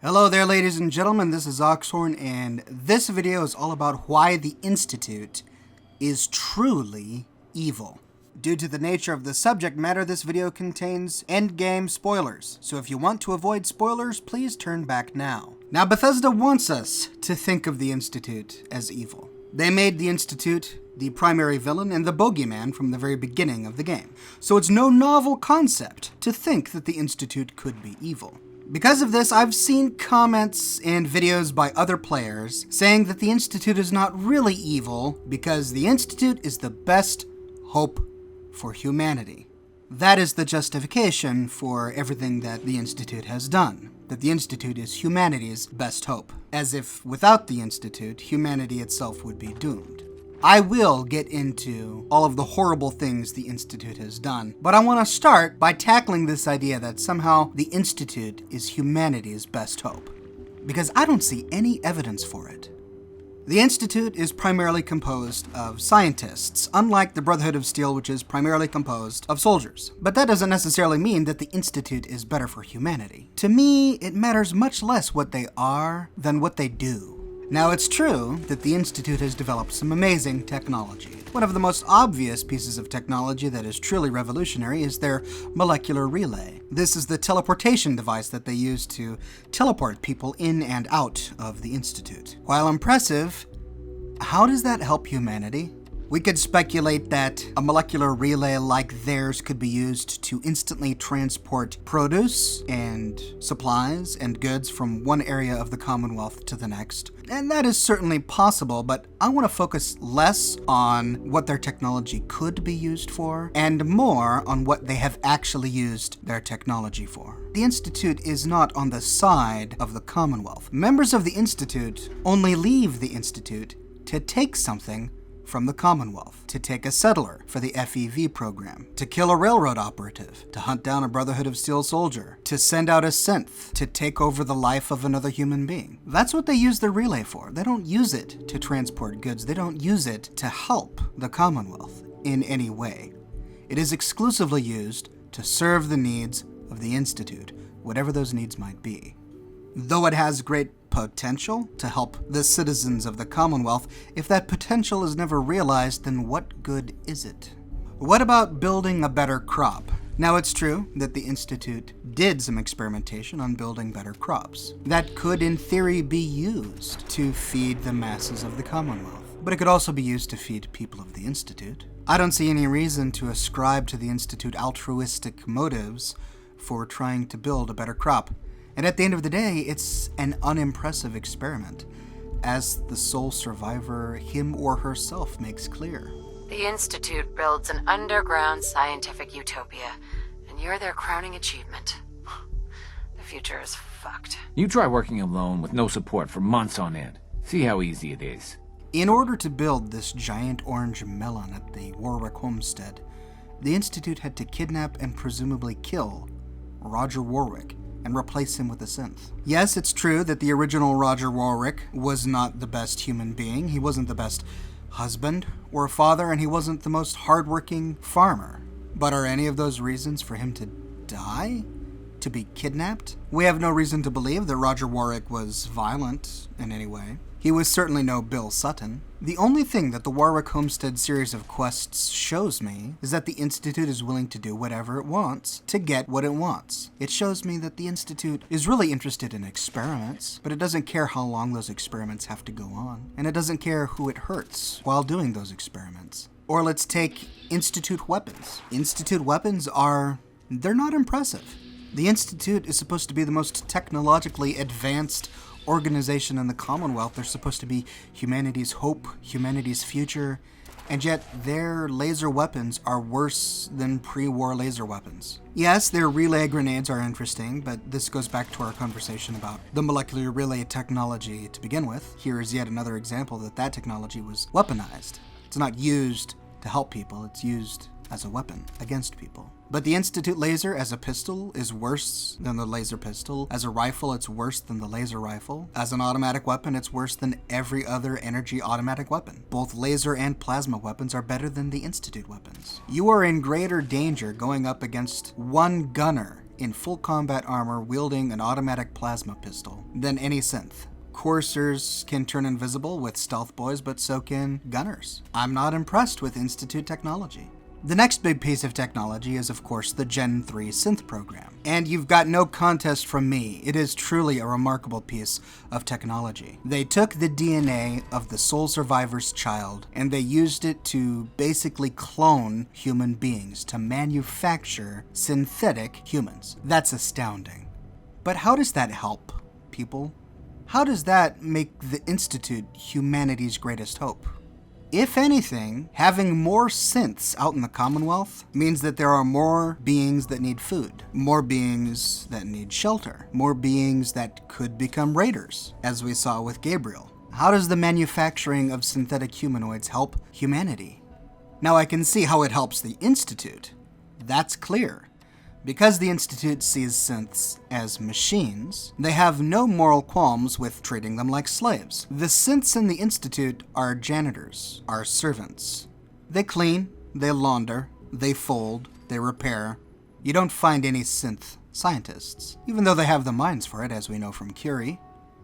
Hello there, ladies and gentlemen, this is Oxhorn, and this video is all about why the Institute is truly evil. Due to the nature of the subject matter, this video contains endgame spoilers, so if you want to avoid spoilers, please turn back now. Now, Bethesda wants us to think of the Institute as evil. They made the Institute the primary villain and the bogeyman from the very beginning of the game, so it's no novel concept to think that the Institute could be evil. Because of this, I've seen comments and videos by other players saying that the Institute is not really evil because the Institute is the best hope for humanity. That is the justification for everything that the Institute has done, that the Institute is humanity's best hope, as if without the Institute, humanity itself would be doomed. I will get into all of the horrible things the Institute has done, but I want to start by tackling this idea that somehow the Institute is humanity's best hope, because I don't see any evidence for it. The Institute is primarily composed of scientists, unlike the Brotherhood of Steel, which is primarily composed of soldiers. But that doesn't necessarily mean that the Institute is better for humanity. To me, it matters much less what they are than what they do. Now, it's true that the Institute has developed some amazing technology. One of the most obvious pieces of technology that is truly revolutionary is their molecular relay. This is the teleportation device that they use to teleport people in and out of the Institute. While impressive, how does that help humanity? We could speculate that a molecular relay like theirs could be used to instantly transport produce and supplies and goods from one area of the Commonwealth to the next. And that is certainly possible, but I want to focus less on what their technology could be used for and more on what they have actually used their technology for. The Institute is not on the side of the Commonwealth. Members of the Institute only leave the Institute to take something from the Commonwealth, to take a settler for the FEV program, to kill a railroad operative, to hunt down a Brotherhood of Steel soldier, to send out a synth, to take over the life of another human being. That's what they use the relay for. They don't use it to transport goods. They don't use it to help the Commonwealth in any way. It is exclusively used to serve the needs of the Institute, whatever those needs might be. Though it has great potential to help the citizens of the Commonwealth, if that potential is never realized, then what good is it? What about building a better crop? Now, it's true that the Institute did some experimentation on building better crops. That could, in theory, be used to feed the masses of the Commonwealth. But it could also be used to feed people of the Institute. I don't see any reason to ascribe to the Institute altruistic motives for trying to build a better crop. And at the end of the day, it's an unimpressive experiment, as the sole survivor, him or herself, makes clear. The Institute builds an underground scientific utopia, and you're their crowning achievement. The future is fucked. You try working alone with no support for months on end. See how easy it is. In order to build this giant orange melon at the Warwick homestead, the Institute had to kidnap and presumably kill Roger Warwick and replace him with a synth. Yes, it's true that the original Roger Warwick was not the best human being. He wasn't the best husband or father, and he wasn't the most hardworking farmer. But are any of those reasons for him to die? To be kidnapped? We have no reason to believe that Roger Warwick was violent in any way. He was certainly no Bill Sutton. The only thing that the Warwick Homestead series of quests shows me is that the Institute is willing to do whatever it wants to get what it wants. It shows me that the Institute is really interested in experiments, but it doesn't care how long those experiments have to go on, and it doesn't care who it hurts while doing those experiments. Or let's take Institute weapons. Institute weapons they're not impressive. The Institute is supposed to be the most technologically advanced organization in the Commonwealth. They're supposed to be humanity's hope, humanity's future, and yet their laser weapons are worse than pre-war laser weapons. Yes, their relay grenades are interesting, but this goes back to our conversation about the molecular relay technology to begin with. Here is yet another example that technology was weaponized. It's not used to help people, it's used as a weapon against people. But the Institute laser as a pistol is worse than the laser pistol. As a rifle, it's worse than the laser rifle. As an automatic weapon, it's worse than every other energy automatic weapon. Both laser and plasma weapons are better than the Institute weapons. You are in greater danger going up against one gunner in full combat armor wielding an automatic plasma pistol than any synth. Coursers can turn invisible with stealth boys, but so can gunners. I'm not impressed with Institute technology. The next big piece of technology is, of course, the Gen 3 synth program. And you've got no contest from me. It is truly a remarkable piece of technology. They took the DNA of the Soul Survivor's child and they used it to basically clone human beings, to manufacture synthetic humans. That's astounding. But how does that help people? How does that make the Institute humanity's greatest hope? If anything, having more synths out in the Commonwealth means that there are more beings that need food, more beings that need shelter, more beings that could become raiders, as we saw with Gabriel. How does the manufacturing of synthetic humanoids help humanity? Now I can see how it helps the Institute. That's clear. Because the Institute sees synths as machines, they have no moral qualms with treating them like slaves. The synths in the Institute are janitors, are servants. They clean, they launder, they fold, they repair. You don't find any synth scientists, even though they have the minds for it, as we know from Curie.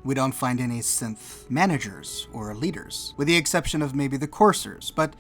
We don't find any synth managers or leaders, with the exception of maybe the coursers, but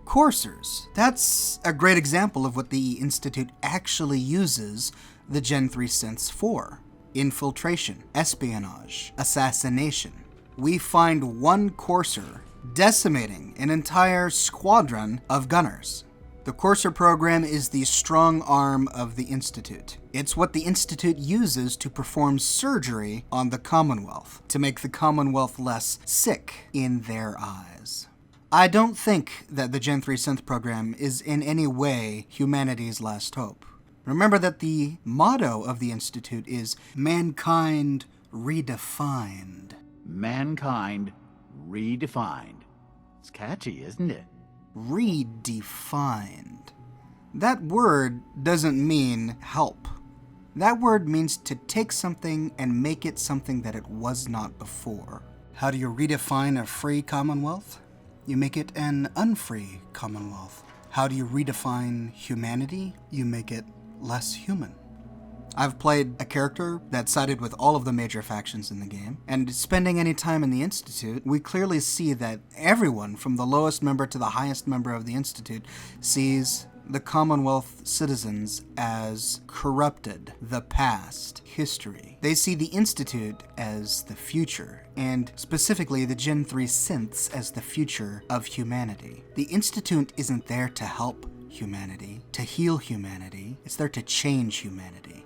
coursers, that's a great example of what the Institute actually uses the Gen 3 synths for. Infiltration, espionage, assassination. We find one courser decimating an entire squadron of gunners. The courser program is the strong arm of the Institute. It's what the Institute uses to perform surgery on the Commonwealth, to make the Commonwealth less sick in their eyes. I don't think that the Gen 3 synth program is in any way humanity's last hope. Remember that the motto of the Institute is Mankind Redefined. Mankind redefined. It's catchy, isn't it? Redefined. That word doesn't mean help. That word means to take something and make it something that it was not before. How do you redefine a free Commonwealth? You make it an unfree Commonwealth. How do you redefine humanity? You make it less human. I've played a character that sided with all of the major factions in the game, and spending any time in the Institute, we clearly see that everyone from the lowest member to the highest member of the Institute sees the Commonwealth citizens as corrupted, the past, history. They see the Institute as the future, and specifically the Gen 3 synths as the future of humanity. The Institute isn't there to help humanity, to heal humanity. It's there to change humanity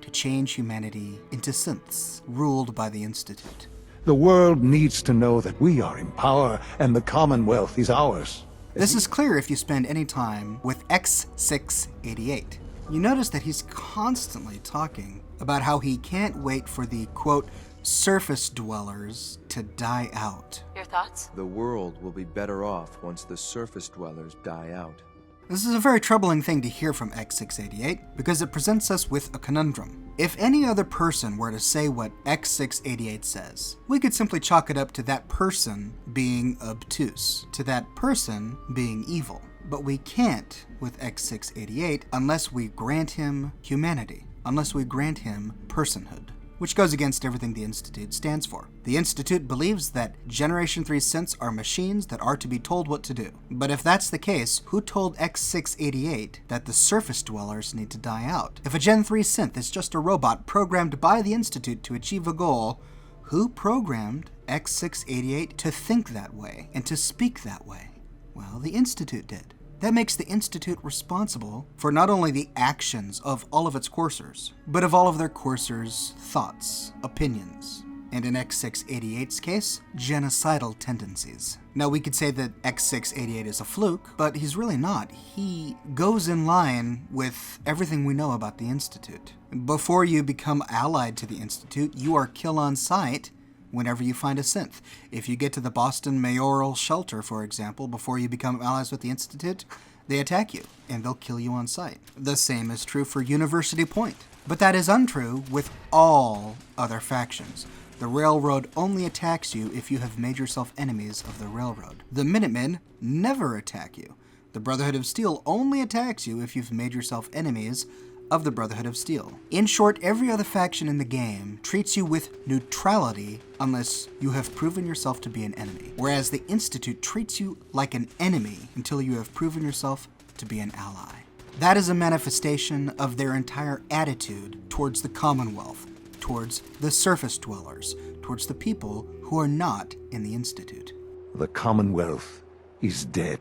into synths, ruled by the Institute. The world needs to know that we are in power and the Commonwealth is ours. This is clear if you spend any time with X688. You notice that he's constantly talking about how he can't wait for the, quote, surface dwellers to die out. Your thoughts? The world will be better off once the surface dwellers die out. This is a very troubling thing to hear from X688 because it presents us with a conundrum. If any other person were to say what X688 says, we could simply chalk it up to that person being obtuse, to that person being evil. But we can't with X688 unless we grant him humanity, unless we grant him personhood, which goes against everything the Institute stands for. The Institute believes that Generation 3 synths are machines that are to be told what to do. But if that's the case, who told X688 that the surface dwellers need to die out? If a Gen 3 synth is just a robot programmed by the Institute to achieve a goal, who programmed X688 to think that way and to speak that way? Well, the Institute did. That makes the Institute responsible for not only the actions of all of its coursers, but of all of their coursers' thoughts, opinions, and in X688's case, genocidal tendencies. Now we could say that X688 is a fluke, but he's really not. He goes in line with everything we know about the Institute. Before you become allied to the Institute, you are kill on sight whenever you find a synth. If you get to the Boston mayoral shelter, for example, before you become allies with the Institute, they attack you, and they'll kill you on sight. The same is true for University Point. But that is untrue with all other factions. The Railroad only attacks you if you have made yourself enemies of the Railroad. The Minutemen never attack you. The Brotherhood of Steel only attacks you if you've made yourself enemies of the Brotherhood of Steel. In short, every other faction in the game treats you with neutrality unless you have proven yourself to be an enemy, whereas the Institute treats you like an enemy until you have proven yourself to be an ally. That is a manifestation of their entire attitude towards the Commonwealth, towards the surface dwellers, towards the people who are not in the Institute. The Commonwealth is dead.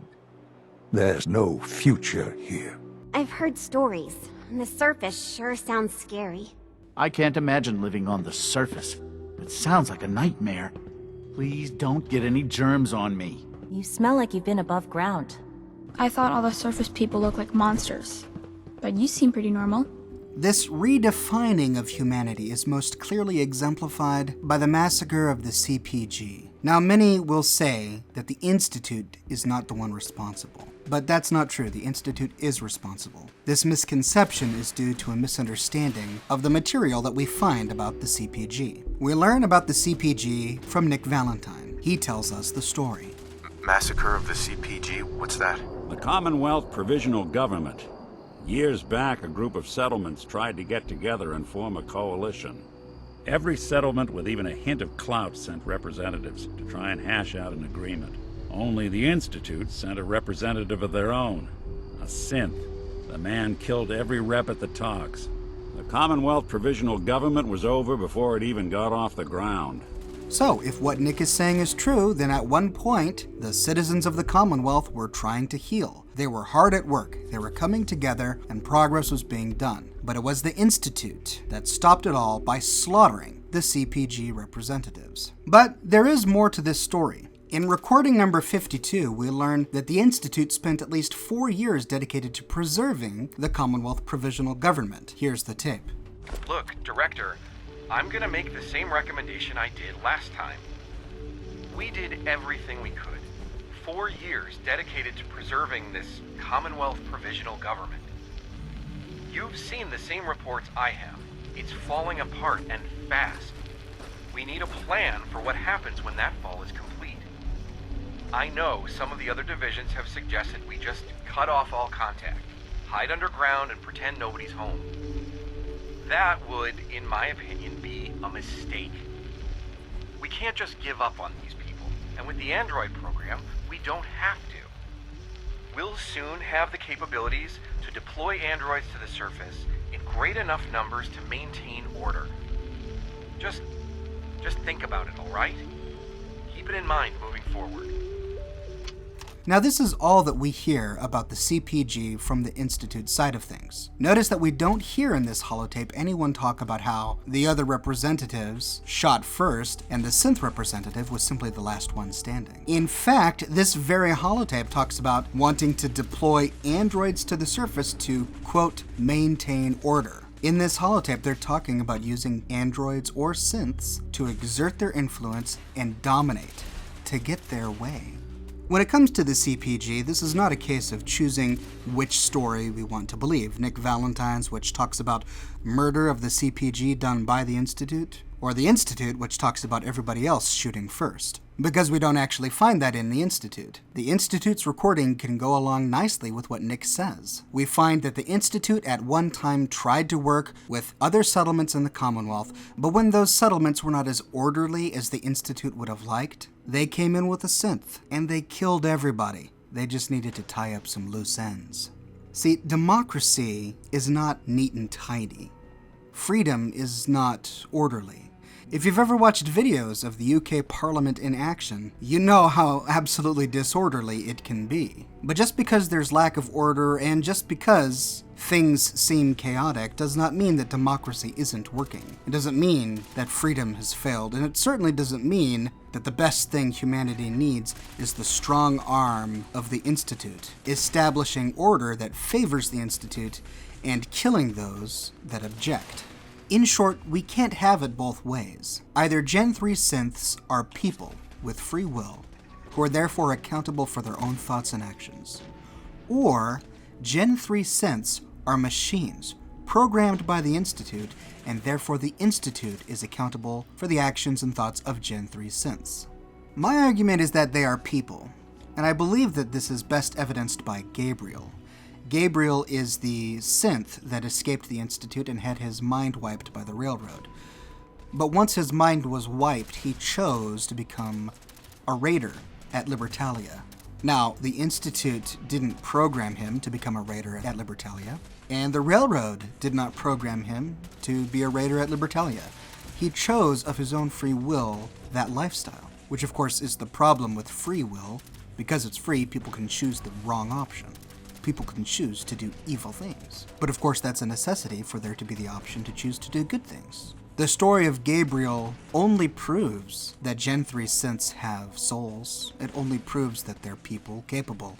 There's no future here. I've heard stories. The surface sure sounds scary. I can't imagine living on the surface. It sounds like a nightmare. Please don't get any germs on me. You smell like you've been above ground. I thought all the surface people looked like monsters, but you seem pretty normal. This redefining of humanity is most clearly exemplified by the massacre of the CPG. Now, many will say that the Institute is not the one responsible, but that's not true. The Institute is responsible. This misconception is due to a misunderstanding of the material that we find about the CPG. We learn about the CPG from Nick Valentine. He tells us the story. Massacre of the CPG? What's that? The Commonwealth Provisional Government. Years back, a group of settlements tried to get together and form a coalition. Every settlement with even a hint of clout sent representatives to try and hash out an agreement. Only the Institute sent a representative of their own, a synth. The man killed every rep at the talks. The Commonwealth Provisional Government was over before it even got off the ground. So, if what Nick is saying is true, then at one point, the citizens of the Commonwealth were trying to heal. They were hard at work, they were coming together, and progress was being done. But it was the Institute that stopped it all by slaughtering the CPG representatives. But there is more to this story. In recording number 52, we learn that the Institute spent at least 4 years dedicated to preserving the Commonwealth Provisional Government. Here's the tape. Look, Director, I'm gonna make the same recommendation I did last time. We did everything we could. 4 years dedicated to preserving this Commonwealth Provisional Government. You've seen the same reports I have. It's falling apart and fast. We need a plan for what happens when that fall is complete. I know some of the other divisions have suggested we just cut off all contact, hide underground and pretend nobody's home. That would, in my opinion, be a mistake. We can't just give up on these people, and with the android program, we don't have to. We'll soon have the capabilities to deploy androids to the surface in great enough numbers to maintain order. Just think about it, all right? Keep it in mind moving forward. Now, this is all that we hear about the CPG from the Institute side of things. Notice that we don't hear in this holotape anyone talk about how the other representatives shot first and the synth representative was simply the last one standing. In fact, this very holotape talks about wanting to deploy androids to the surface to, quote, maintain order. In this holotape, they're talking about using androids or synths to exert their influence and dominate, to get their way. When it comes to the CPG, this is not a case of choosing which story we want to believe. Nick Valentine's, which talks about murder of the CPG done by the Institute, or the Institute, which talks about everybody else shooting first. Because we don't actually find that in the Institute. The Institute's recording can go along nicely with what Nick says. We find that the Institute at one time tried to work with other settlements in the Commonwealth, but when those settlements were not as orderly as the Institute would have liked, they came in with a synth, and they killed everybody. They just needed to tie up some loose ends. See, democracy is not neat and tidy. Freedom is not orderly. If you've ever watched videos of the UK Parliament in action, you know how absolutely disorderly it can be. But just because there's lack of order and just because things seem chaotic does not mean that democracy isn't working. It doesn't mean that freedom has failed, and it certainly doesn't mean that the best thing humanity needs is the strong arm of the Institute, establishing order that favors the Institute and killing those that object. In short, we can't have it both ways. Either Gen 3 synths are people with free will, who are therefore accountable for their own thoughts and actions, or Gen 3 synths are machines programmed by the Institute, and therefore the Institute is accountable for the actions and thoughts of Gen 3 synths. My argument is that they are people, and I believe that this is best evidenced by Gabriel. Gabriel is the synth that escaped the Institute and had his mind wiped by the Railroad. But once his mind was wiped, he chose to become a raider at Libertalia. Now, the Institute didn't program him to become a raider at Libertalia, and the Railroad did not program him to be a raider at Libertalia. He chose of his own free will that lifestyle, which of course is the problem with free will. Because it's free, people can choose the wrong option. People can choose to do evil things. But of course that's a necessity for there to be the option to choose to do good things. The story of Gabriel only proves that Gen 3 synths have souls. It only proves that they're people capable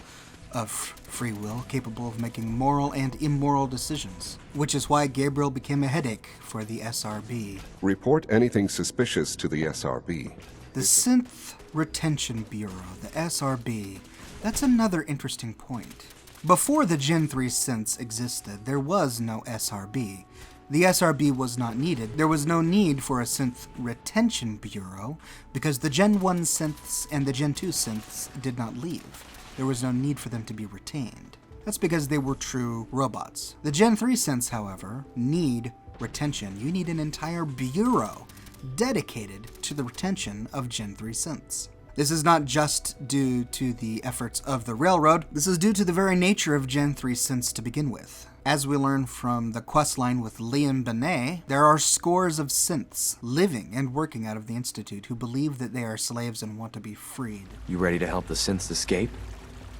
of free will, capable of making moral and immoral decisions, which is why Gabriel became a headache for the SRB. Report anything suspicious to the SRB. The Synth Retention Bureau, the SRB, that's another interesting point. Before the Gen 3 synths existed, there was no SRB. The SRB was not needed. There was no need for a Synth Retention Bureau because the Gen 1 synths and the Gen 2 synths did not leave. There was no need for them to be retained. That's because they were true robots. The Gen 3 synths, however, need retention. You need an entire bureau dedicated to the retention of Gen 3 synths. This is not just due to the efforts of the Railroad, this is due to the very nature of Gen 3 synths to begin with. As we learn from the questline with Liam Benet, there are scores of synths living and working out of the Institute who believe that they are slaves and want to be freed. You ready to help the synths escape?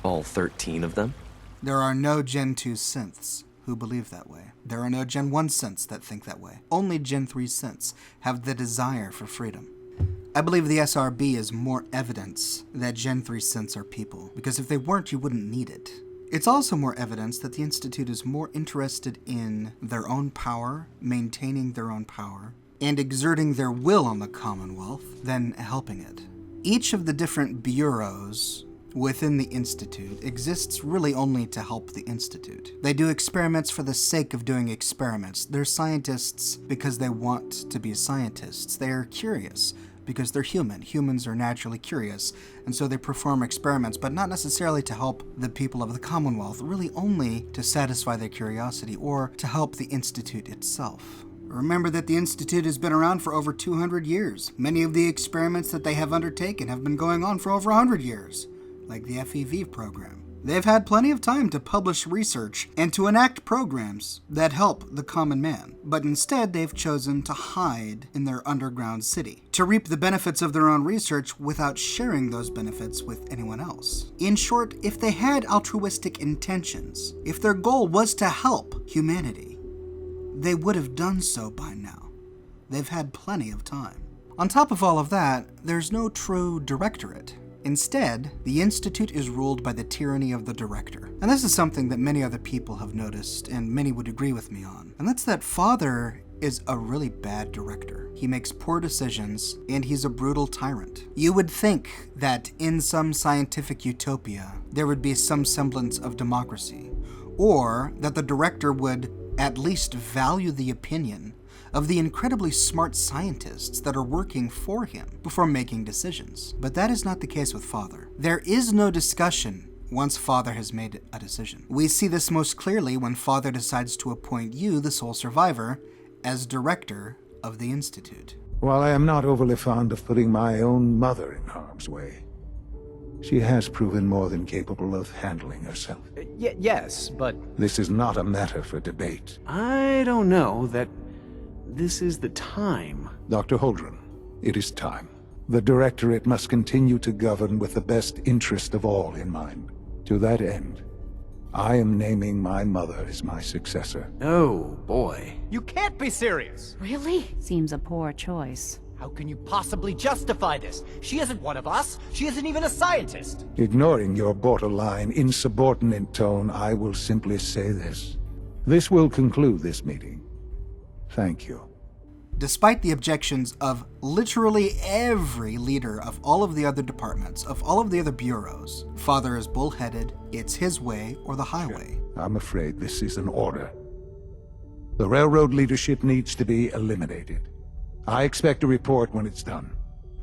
All 13 of them? There are no Gen 2 synths who believe that way. There are no Gen 1 synths that think that way. Only Gen 3 synths have the desire for freedom. I believe the SRB is more evidence that Gen 3 synths are people, because if they weren't, you wouldn't need it. It's also more evidence that the Institute is more interested in their own power, maintaining their own power, and exerting their will on the Commonwealth than helping it. Each of the different bureaus within the Institute exists really only to help the Institute. They do experiments for the sake of doing experiments. They're scientists because they want to be scientists. They are curious because they're human. Humans are naturally curious, and so they perform experiments, but not necessarily to help the people of the Commonwealth, really only to satisfy their curiosity or to help the Institute itself. Remember that the Institute has been around for over 200 years. Many of the experiments that they have undertaken have been going on for over 100 years, like the FEV program. They've had plenty of time to publish research and to enact programs that help the common man, but instead they've chosen to hide in their underground city, to reap the benefits of their own research without sharing those benefits with anyone else. In short, if they had altruistic intentions, if their goal was to help humanity, they would have done so by now. They've had plenty of time. On top of all of that, there's no true directorate. Instead, the Institute is ruled by the tyranny of the director. And this is something that many other people have noticed, and many would agree with me on. And that's that Father is a really bad director. He makes poor decisions, and he's a brutal tyrant. You would think that in some scientific utopia, there would be some semblance of democracy, or that the director would at least value the opinion of the incredibly smart scientists that are working for him before making decisions. But that is not the case with Father. There is no discussion once Father has made a decision. We see this most clearly when Father decides to appoint you, the sole survivor, as director of the Institute. While I am not overly fond of putting my own mother in harm's way, she has proven more than capable of handling herself. Yes, but... This is not a matter for debate. I don't know that this is the time. Dr. Holdren, it is time. The Directorate must continue to govern with the best interest of all in mind. To that end, I am naming my mother as my successor. Oh, boy. You can't be serious! Really? Seems a poor choice. How can you possibly justify this? She isn't one of us. She isn't even a scientist. Ignoring your borderline, insubordinate tone, I will simply say this. This will conclude this meeting. Thank you. Despite the objections of literally every leader of all of the other departments, of all of the other bureaus, Father is bullheaded, it's his way or the highway. I'm afraid this is an order. The railroad leadership needs to be eliminated. I expect a report when it's done.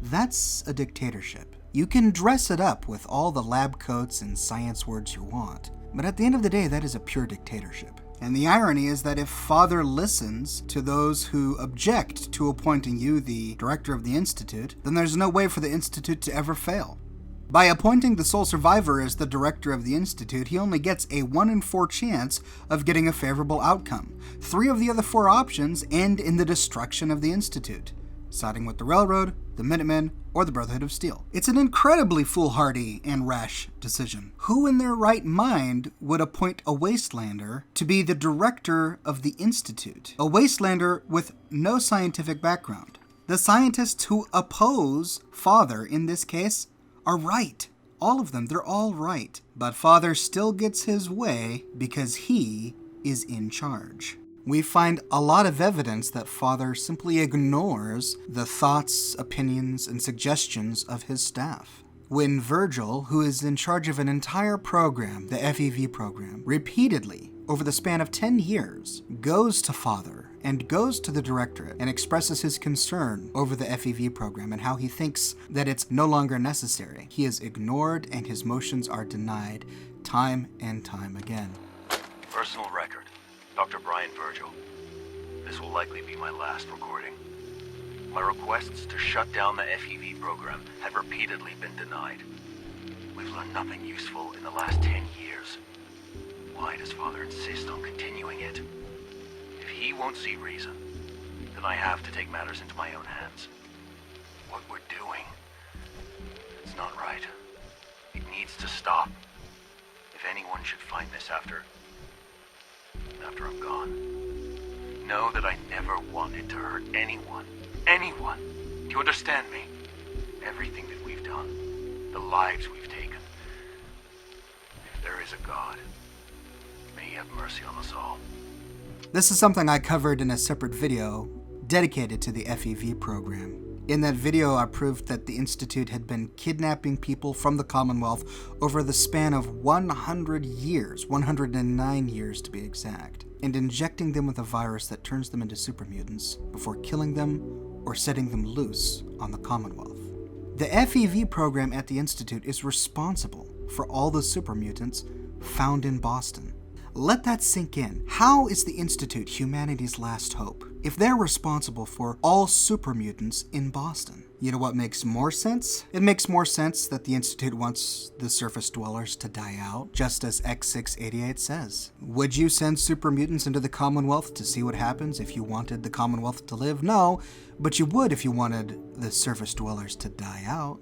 That's a dictatorship. You can dress it up with all the lab coats and science words you want, but at the end of the day, that is a pure dictatorship. And the irony is that if Father listens to those who object to appointing you the director of the Institute, then there's no way for the Institute to ever fail. By appointing the sole survivor as the director of the Institute, he only gets a 1 in 4 chance of getting a favorable outcome. 3 of the other 4 options end in the destruction of the Institute, siding with the Railroad, the Minutemen, or the Brotherhood of Steel. It's an incredibly foolhardy and rash decision. Who in their right mind would appoint a wastelander to be the director of the Institute? A wastelander with no scientific background. The scientists who oppose Father in this case are right. All of them, they're all right. But Father still gets his way because he is in charge. We find a lot of evidence that Father simply ignores the thoughts, opinions, and suggestions of his staff. When Virgil, who is in charge of an entire program, the FEV program, repeatedly, over the span of 10 years, goes to Father and goes to the directorate and expresses his concern over the FEV program and how he thinks that it's no longer necessary, he is ignored and his motions are denied time and time again. Personal record. Dr. Brian Virgil. This will likely be my last recording. My requests to shut down the FEV program have repeatedly been denied. We've learned nothing useful in the last 10 years. Why does Father insist on continuing it? If he won't see reason, then I have to take matters into my own hands. What we're doing, it's not right. It needs to stop. If anyone should find this after I'm gone, know that I never wanted to hurt anyone. Anyone. Do you understand me? Everything that we've done, the lives we've taken. If there is a God, may he have mercy on us all. This is something I covered in a separate video dedicated to the FEV program. In that video, I proved that the Institute had been kidnapping people from the Commonwealth over the span of 100 years, 109 years to be exact, and injecting them with a virus that turns them into super mutants before killing them or setting them loose on the Commonwealth. The FEV program at the Institute is responsible for all the super mutants found in Boston. Let that sink in. How is the Institute humanity's last hope if they're responsible for all super mutants in Boston? You know what makes more sense? It makes more sense that the Institute wants the surface dwellers to die out, just as X688 says. Would you send super mutants into the Commonwealth to see what happens if you wanted the Commonwealth to live? No, but you would if you wanted the surface dwellers to die out.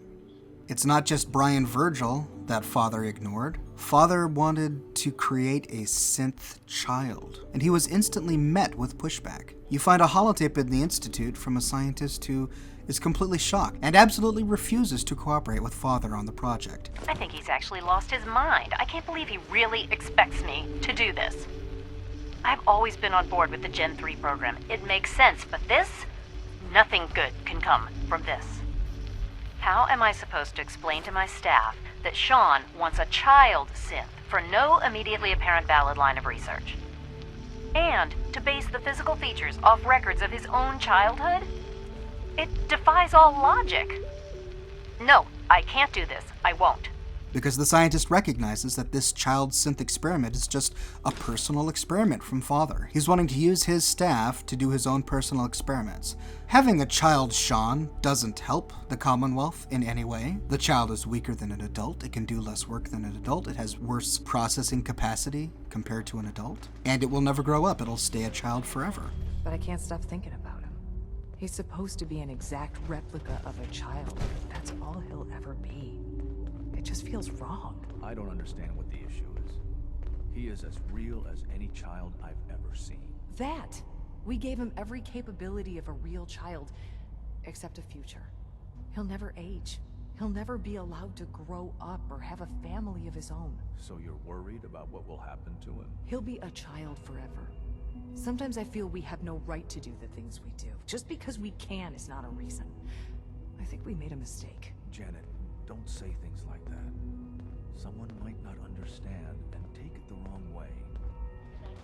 It's not just Brian Virgil that Father ignored. Father wanted to create a synth child, and he was instantly met with pushback. You find a holotape in the Institute from a scientist who is completely shocked and absolutely refuses to cooperate with Father on the project. I think he's actually lost his mind. I can't believe he really expects me to do this. I've always been on board with the Gen 3 program. It makes sense, but this? Nothing good can come from this. How am I supposed to explain to my staff that Sean wants a child synth for no immediately apparent valid line of research? And to base the physical features off records of his own childhood? It defies all logic. No, I can't do this. I won't. Because the scientist recognizes that this child synth experiment is just a personal experiment from Father. He's wanting to use his staff to do his own personal experiments. Having a child Sean doesn't help the Commonwealth in any way. The child is weaker than an adult. It can do less work than an adult. It has worse processing capacity compared to an adult. And it will never grow up. It'll stay a child forever. But I can't stop thinking about him. He's supposed to be an exact replica of a child. That's all he'll ever be. It just feels wrong. I don't understand what the issue is. He is as real as any child I've ever seen. That! We gave him every capability of a real child, except a future. He'll never age. He'll never be allowed to grow up or have a family of his own. So you're worried about what will happen to him? He'll be a child forever. Sometimes I feel we have no right to do the things we do. Just because we can is not a reason. I think we made a mistake. Janet, don't say things like that. Someone might not understand and take it the wrong way.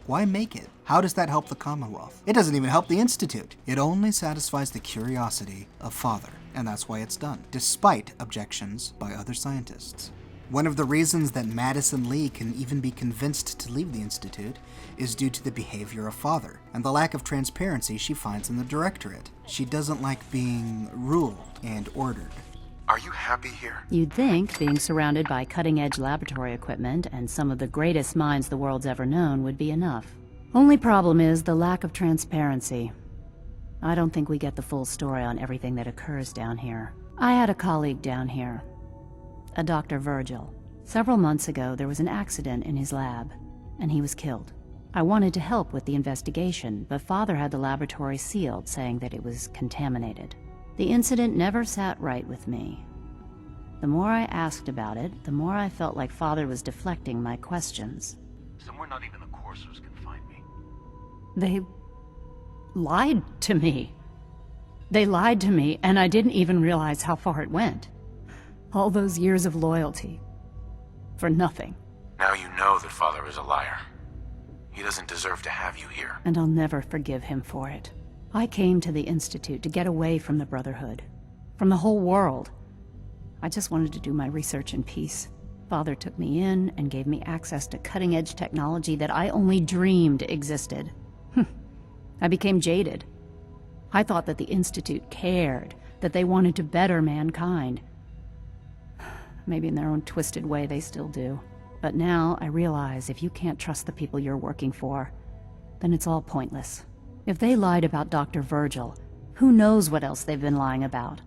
Why make it? How does that help the Commonwealth? It doesn't even help the Institute. It only satisfies the curiosity of Father, and that's why it's done, despite objections by other scientists. One of the reasons that Madison Lee can even be convinced to leave the Institute is due to the behavior of Father, and the lack of transparency she finds in the Directorate. She doesn't like being ruled and ordered. Are you happy here? You'd think being surrounded by cutting-edge laboratory equipment and some of the greatest minds the world's ever known would be enough. Only problem is the lack of transparency. I don't think we get the full story on everything that occurs down here. I had a colleague down here, a Dr. Virgil. Several months ago, there was an accident in his lab, and he was killed. I wanted to help with the investigation, but Father had the laboratory sealed, saying that it was contaminated. The incident never sat right with me. The more I asked about it, the more I felt like Father was deflecting my questions. Somewhere not even the coursers can find me. They lied to me. They lied to me, and I didn't even realize how far it went. All those years of loyalty. For nothing. Now you know that Father is a liar. He doesn't deserve to have you here. And I'll never forgive him for it. I came to the Institute to get away from the Brotherhood. From the whole world. I just wanted to do my research in peace. Father took me in and gave me access to cutting-edge technology that I only dreamed existed. I became jaded. I thought that the Institute cared, that they wanted to better mankind. Maybe in their own twisted way they still do. But now I realize if you can't trust the people you're working for, then it's all pointless. If they lied about Dr. Virgil, who knows what else they've been lying about?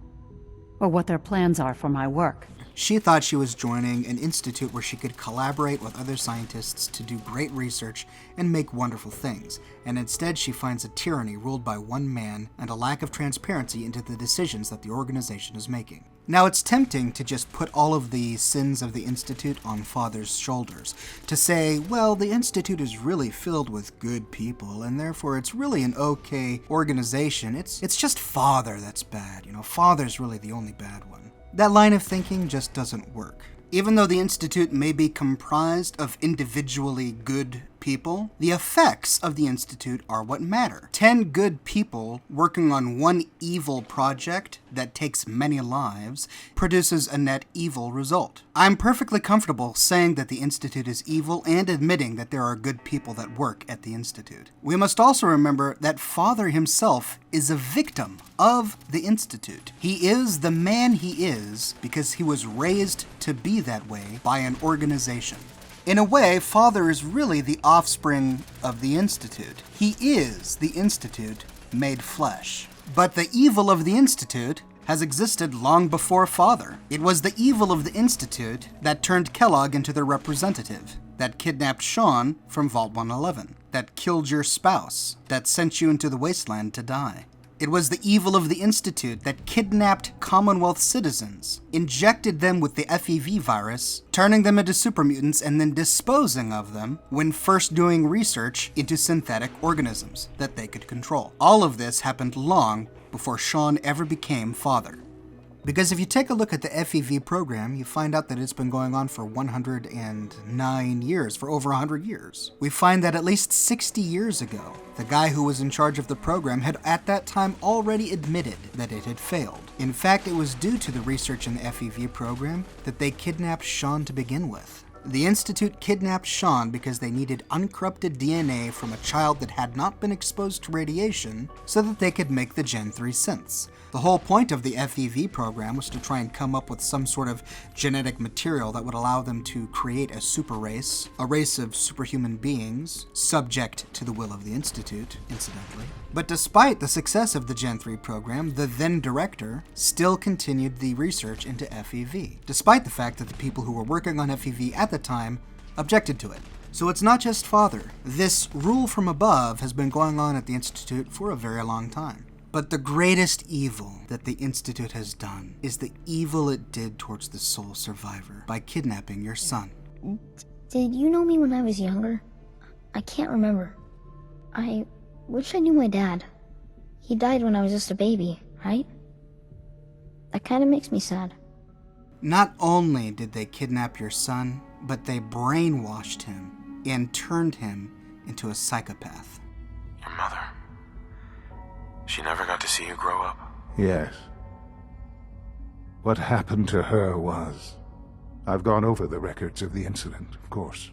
Or what their plans are for my work. She thought she was joining an institute where she could collaborate with other scientists to do great research and make wonderful things, and instead she finds a tyranny ruled by one man and a lack of transparency into the decisions that the organization is making. Now, it's tempting to just put all of the sins of the Institute on Father's shoulders, to say, well, the Institute is really filled with good people, and therefore it's really an okay organization. It's just Father that's bad, Father's really the only bad one. That line of thinking just doesn't work. Even though the Institute may be comprised of individually good people, the effects of the Institute are what matter. 10 good people working on one evil project that takes many lives produces a net evil result. I'm perfectly comfortable saying that the Institute is evil and admitting that there are good people that work at the Institute. We must also remember that Father himself is a victim of the Institute. He is the man he is because he was raised to be that way by an organization. In a way, Father is really the offspring of the Institute. He is the Institute made flesh. But the evil of the Institute has existed long before Father. It was the evil of the Institute that turned Kellogg into their representative, that kidnapped Sean from Vault 111, that killed your spouse, that sent you into the wasteland to die. It was the evil of the Institute that kidnapped Commonwealth citizens, injected them with the FEV virus, turning them into super mutants and then disposing of them when first doing research into synthetic organisms that they could control. All of this happened long before Sean ever became Father. Because if you take a look at the FEV program, you find out that it's been going on for 109 years, for over 100 years. We find that at least 60 years ago, the guy who was in charge of the program had at that time already admitted that it had failed. In fact, it was due to the research in the FEV program that they kidnapped Sean to begin with. The Institute kidnapped Sean because they needed uncorrupted DNA from a child that had not been exposed to radiation so that they could make the Gen 3 synths. The whole point of the FEV program was to try and come up with some sort of genetic material that would allow them to create a super race, a race of superhuman beings, subject to the will of the Institute, incidentally. But despite the success of the Gen 3 program, the then director still continued the research into FEV, despite the fact that the people who were working on FEV at the time objected to it. So it's not just Father. This rule from above has been going on at the Institute for a very long time. But the greatest evil that the Institute has done is the evil it did towards the sole survivor by kidnapping your son. Did you know me when I was younger? I can't remember. I wish I knew my dad. He died when I was just a baby, right? That kind of makes me sad. Not only did they kidnap your son, but they brainwashed him and turned him into a psychopath. Your mother. She never got to see you grow up? Yes. What happened to her was... I've gone over the records of the incident, of course.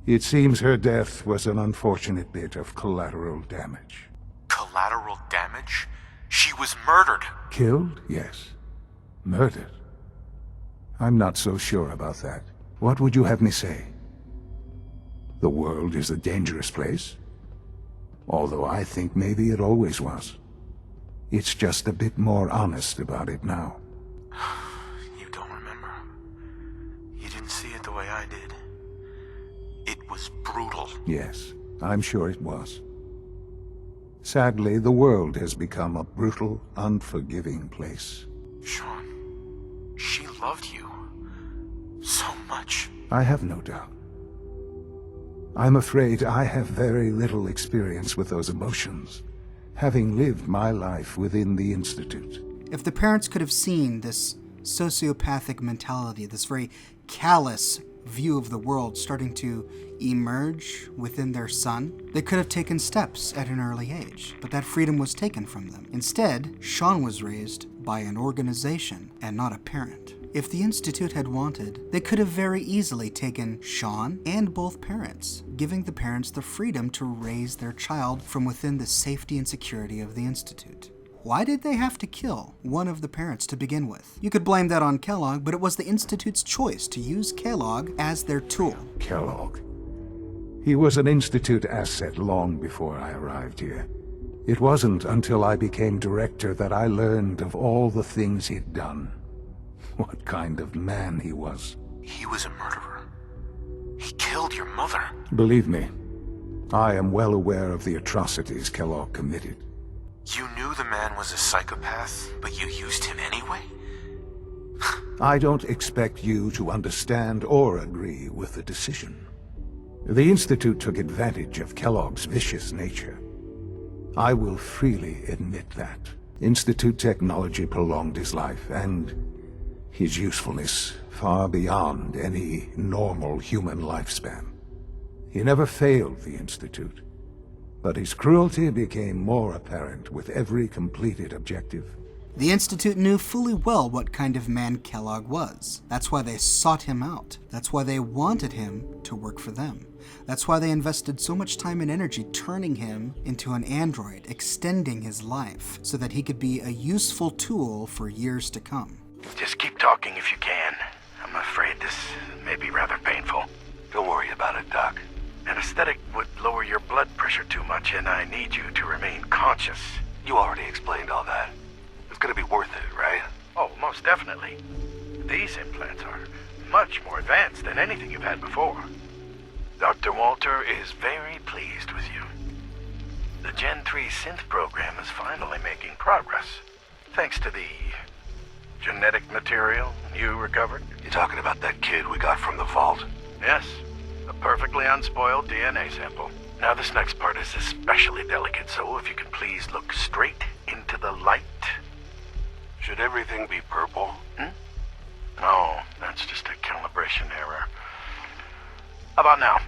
It seems her death was an unfortunate bit of collateral damage. Collateral damage? She was murdered! Killed? Yes. Murdered? I'm not so sure about that. What would you have me say? The world is a dangerous place? Although I think maybe it always was. It's just a bit more honest about it now. You don't remember. You didn't see it the way I did. It was brutal. Yes, I'm sure it was. Sadly, the world has become a brutal, unforgiving place. Sean, she loved you. So much. I have no doubt. I'm afraid I have very little experience with those emotions, having lived my life within the Institute. If the parents could have seen this sociopathic mentality, this very callous view of the world starting to emerge within their son, they could have taken steps at an early age, but that freedom was taken from them. Instead, Sean was raised by an organization and not a parent. If the Institute had wanted, they could have very easily taken Sean and both parents, giving the parents the freedom to raise their child from within the safety and security of the Institute. Why did they have to kill one of the parents to begin with? You could blame that on Kellogg, but it was the Institute's choice to use Kellogg as their tool. Kellogg. He was an Institute asset long before I arrived here. It wasn't until I became director that I learned of all the things he'd done. What kind of man he was. He was a murderer. He killed your mother. Believe me, I am well aware of the atrocities Kellogg committed. You knew the man was a psychopath, but you used him anyway? I don't expect you to understand or agree with the decision. The Institute took advantage of Kellogg's vicious nature. I will freely admit that. Institute technology prolonged his life, and his usefulness far beyond any normal human lifespan. He never failed the Institute, but his cruelty became more apparent with every completed objective. The Institute knew fully well what kind of man Kellogg was. That's why they sought him out. That's why they wanted him to work for them. That's why they invested so much time and energy turning him into an android, extending his life, so that he could be a useful tool for years to come. Just keep talking if you can. I'm afraid this may be rather painful. Don't worry about it, Doc. Anesthetic would lower your blood pressure too much, and I need you to remain conscious. You already explained all that. It's gonna be worth it, right? Oh, most definitely. These implants are much more advanced than anything you've had before. Dr. Walter is very pleased with you. The Gen 3 synth program is finally making progress, thanks to the genetic material you recovered. You talking about that kid we got from the vault? Yes, a perfectly unspoiled DNA sample. Now this next part is especially delicate, so if you can please look straight into the light. Should everything be purple? No, that's just a calibration error. How about now?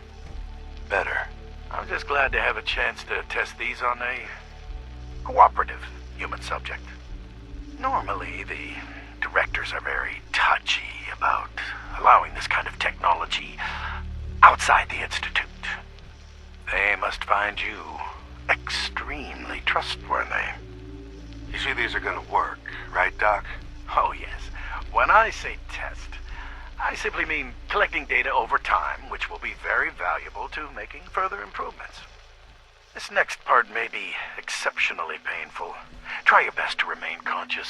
Better. I'm just glad to have a chance to test these on a cooperative human subject. Normally, the directors are very touchy about allowing this kind of technology outside the Institute. They must find you extremely trustworthy. You see, these are gonna work, right, Doc? Oh, yes. When I say test, I simply mean collecting data over time, which will be very valuable to making further improvements. This next part may be exceptionally painful. Try your best to remain conscious.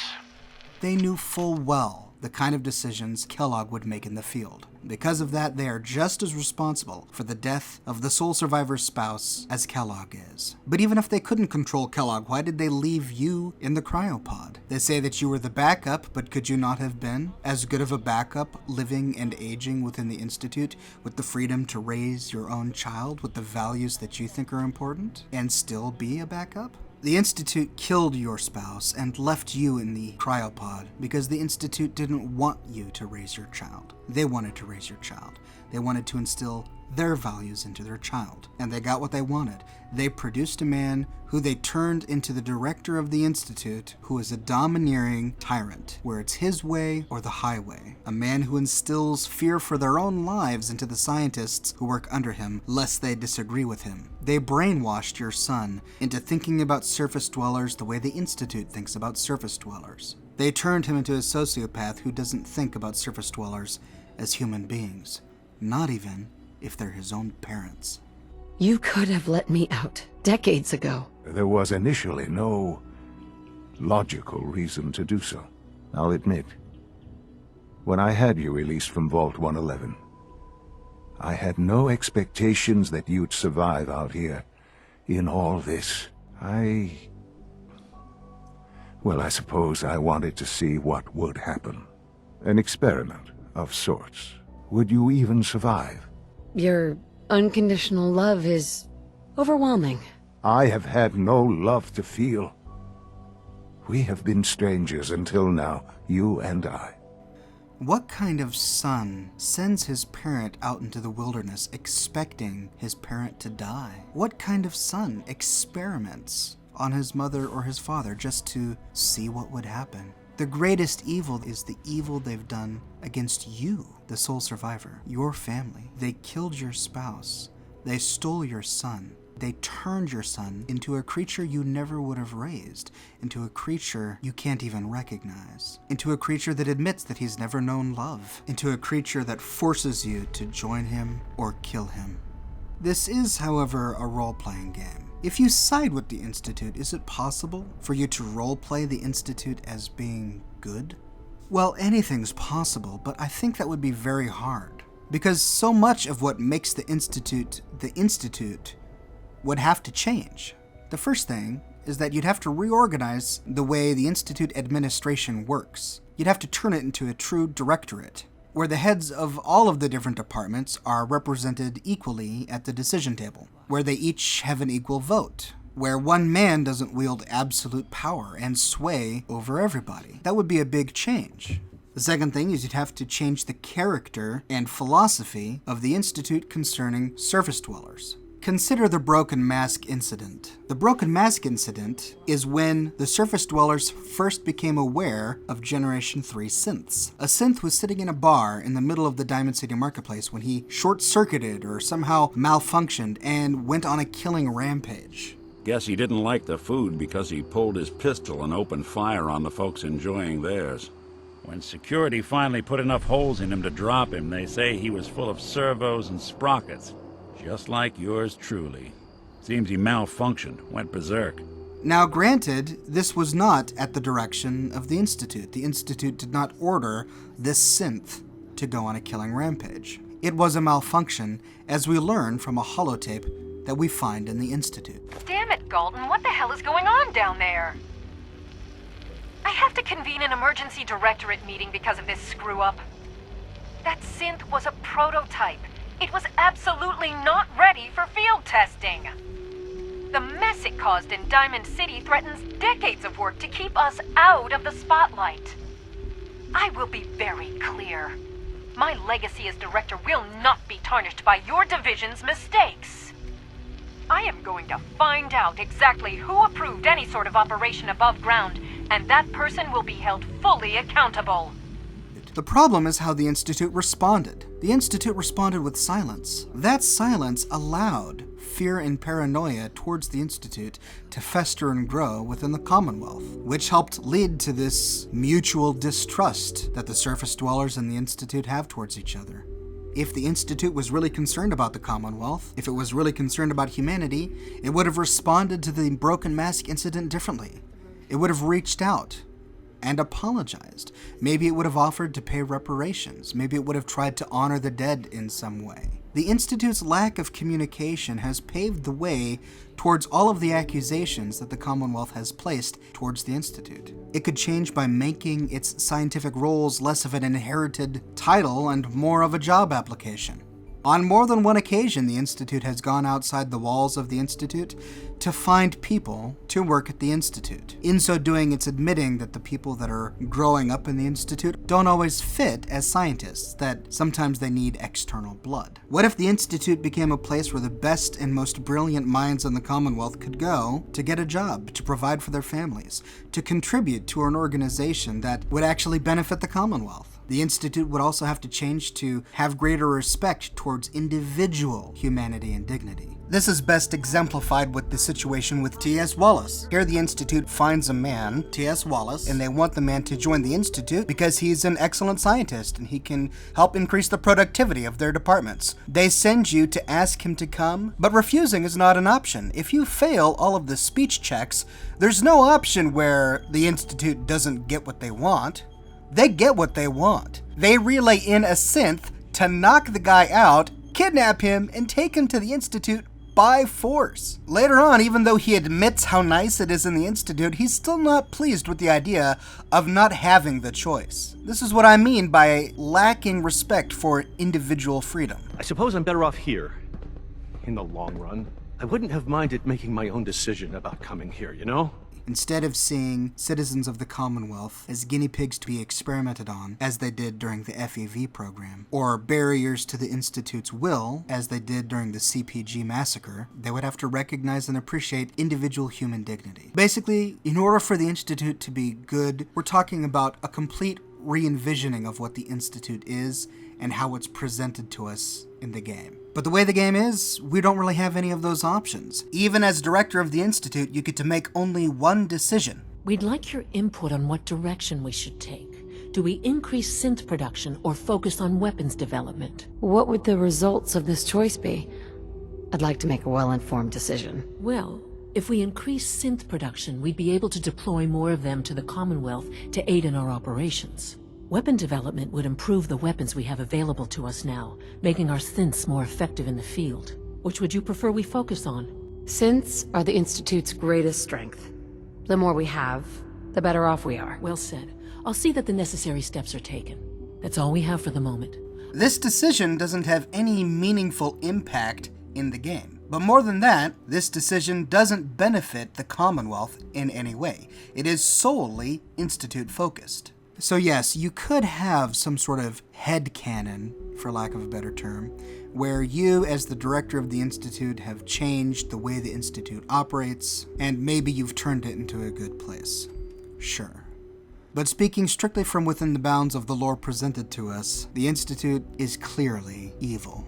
They knew full well the kind of decisions Kellogg would make in the field. Because of that, they are just as responsible for the death of the sole survivor's spouse as Kellogg is. But even if they couldn't control Kellogg, why did they leave you in the cryopod? They say that you were the backup, but could you not have been as good of a backup living and aging within the Institute with the freedom to raise your own child with the values that you think are important and still be a backup? The Institute killed your spouse and left you in the cryopod because the Institute didn't want you to raise your child. They wanted to raise your child. They wanted to instill their values into their child. And they got what they wanted. They produced a man who they turned into the director of the Institute, who is a domineering tyrant, where it's his way or the highway. A man who instills fear for their own lives into the scientists who work under him, lest they disagree with him. They brainwashed your son into thinking about surface dwellers the way the Institute thinks about surface dwellers. They turned him into a sociopath who doesn't think about surface dwellers as human beings, not even if they're his own parents. You could have let me out decades ago. There was initially no logical reason to do so, I'll admit. When I had you released from Vault 111, I had no expectations that you'd survive out here in all this. Well, I suppose I wanted to see what would happen. An experiment of sorts. Would you even survive? Your unconditional love is overwhelming. I have had no love to feel. We have been strangers until now, you and I. What kind of son sends his parent out into the wilderness expecting his parent to die? What kind of son experiments on his mother or his father just to see what would happen? The greatest evil is the evil they've done against you, the sole survivor, your family. They killed your spouse. They stole your son. They turned your son into a creature you never would have raised, into a creature you can't even recognize, into a creature that admits that he's never known love, into a creature that forces you to join him or kill him. This is, however, a role-playing game. If you side with the Institute, is it possible for you to role-play the Institute as being good? Well, anything's possible, but I think that would be very hard. Because so much of what makes the Institute would have to change. The first thing is that you'd have to reorganize the way the Institute administration works. You'd have to turn it into a true directorate, where the heads of all of the different departments are represented equally at the decision table, where they each have an equal vote, where one man doesn't wield absolute power and sway over everybody. That would be a big change. The second thing is you'd have to change the character and philosophy of the Institute concerning surface dwellers. Consider the Broken Mask incident. The Broken Mask incident is when the surface dwellers first became aware of Generation 3 synths. A synth was sitting in a bar in the middle of the Diamond City Marketplace when he short-circuited or somehow malfunctioned and went on a killing rampage. Guess he didn't like the food because he pulled his pistol and opened fire on the folks enjoying theirs. When security finally put enough holes in him to drop him, they say he was full of servos and sprockets. Just like yours truly. Seems he malfunctioned, went berserk. Now granted, this was not at the direction of the Institute. The Institute did not order this synth to go on a killing rampage. It was a malfunction, as we learn from a holotape that we find in the Institute. Damn it, Galton, what the hell is going on down there? I have to convene an emergency directorate meeting because of this screw-up. That synth was a prototype. It was absolutely not ready for field testing. The mess it caused in Diamond City threatens decades of work to keep us out of the spotlight. I will be very clear. My legacy as director will not be tarnished by your division's mistakes. I am going to find out exactly who approved any sort of operation above ground, and that person will be held fully accountable. The problem is how the Institute responded. The Institute responded with silence. That silence allowed fear and paranoia towards the Institute to fester and grow within the Commonwealth, which helped lead to this mutual distrust that the surface dwellers and the Institute have towards each other. If the Institute was really concerned about the Commonwealth, if it was really concerned about humanity, it would have responded to the Broken Mask incident differently. It would have reached out and apologized. Maybe it would have offered to pay reparations. Maybe it would have tried to honor the dead in some way. The Institute's lack of communication has paved the way towards all of the accusations that the Commonwealth has placed towards the Institute. It could change by making its scientific roles less of an inherited title and more of a job application. On more than one occasion, the Institute has gone outside the walls of the Institute to find people to work at the Institute. In so doing, it's admitting that the people that are growing up in the Institute don't always fit as scientists, that sometimes they need external blood. What if the Institute became a place where the best and most brilliant minds in the Commonwealth could go to get a job, to provide for their families, to contribute to an organization that would actually benefit the Commonwealth? The Institute would also have to change to have greater respect towards individual humanity and dignity. This is best exemplified with the situation with T.S. Wallace. Here the Institute finds a man, T.S. Wallace, and they want the man to join the Institute because he's an excellent scientist and he can help increase the productivity of their departments. They send you to ask him to come, but refusing is not an option. If you fail all of the speech checks, there's no option where the Institute doesn't get what they want. They get what they want. They relay in a synth to knock the guy out, kidnap him, and take him to the Institute by force. Later on, even though he admits how nice it is in the Institute, he's still not pleased with the idea of not having the choice. This is what I mean by lacking respect for individual freedom. I suppose I'm better off here. In the long run, I wouldn't have minded making my own decision about coming here, you know? Instead of seeing citizens of the Commonwealth as guinea pigs to be experimented on, as they did during the FEV program, or barriers to the Institute's will, as they did during the CPG massacre, they would have to recognize and appreciate individual human dignity. Basically, in order for the Institute to be good, we're talking about a complete re-envisioning of what the Institute is and how it's presented to us in the game. But the way the game is, we don't really have any of those options. Even as director of the Institute, you get to make only one decision. We'd like your input on what direction we should take. Do we increase synth production or focus on weapons development? What would the results of this choice be? I'd like to make a well-informed decision. Well, if we increase synth production, we'd be able to deploy more of them to the Commonwealth to aid in our operations. Weapon development would improve the weapons we have available to us now, making our synths more effective in the field. Which would you prefer we focus on? Synths are the Institute's greatest strength. The more we have, the better off we are. Well said. I'll see that the necessary steps are taken. That's all we have for the moment. This decision doesn't have any meaningful impact in the game. But more than that, this decision doesn't benefit the Commonwealth in any way. It is solely Institute-focused. So yes, you could have some sort of headcanon, for lack of a better term, where you, as the director of the Institute, have changed the way the Institute operates, and maybe you've turned it into a good place. Sure. But speaking strictly from within the bounds of the lore presented to us, the Institute is clearly evil.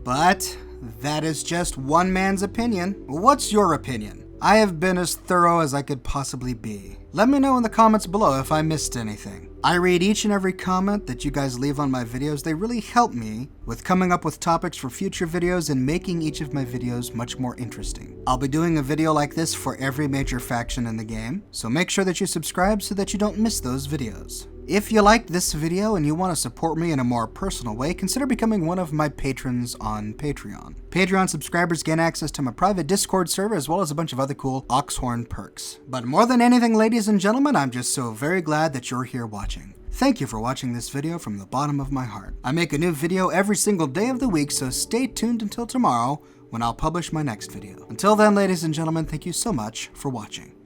But that is just one man's opinion. What's your opinion? I have been as thorough as I could possibly be. Let me know in the comments below if I missed anything. I read each and every comment that you guys leave on my videos. They really help me with coming up with topics for future videos and making each of my videos much more interesting. I'll be doing a video like this for every major faction in the game, so make sure that you subscribe so that you don't miss those videos. If you liked this video and you want to support me in a more personal way, consider becoming one of my patrons on Patreon. Patreon subscribers gain access to my private Discord server as well as a bunch of other cool Oxhorn perks. But more than anything, ladies and gentlemen, I'm just so very glad that you're here watching. Thank you for watching this video from the bottom of my heart. I make a new video every single day of the week, so stay tuned until tomorrow when I'll publish my next video. Until then, ladies and gentlemen, thank you so much for watching.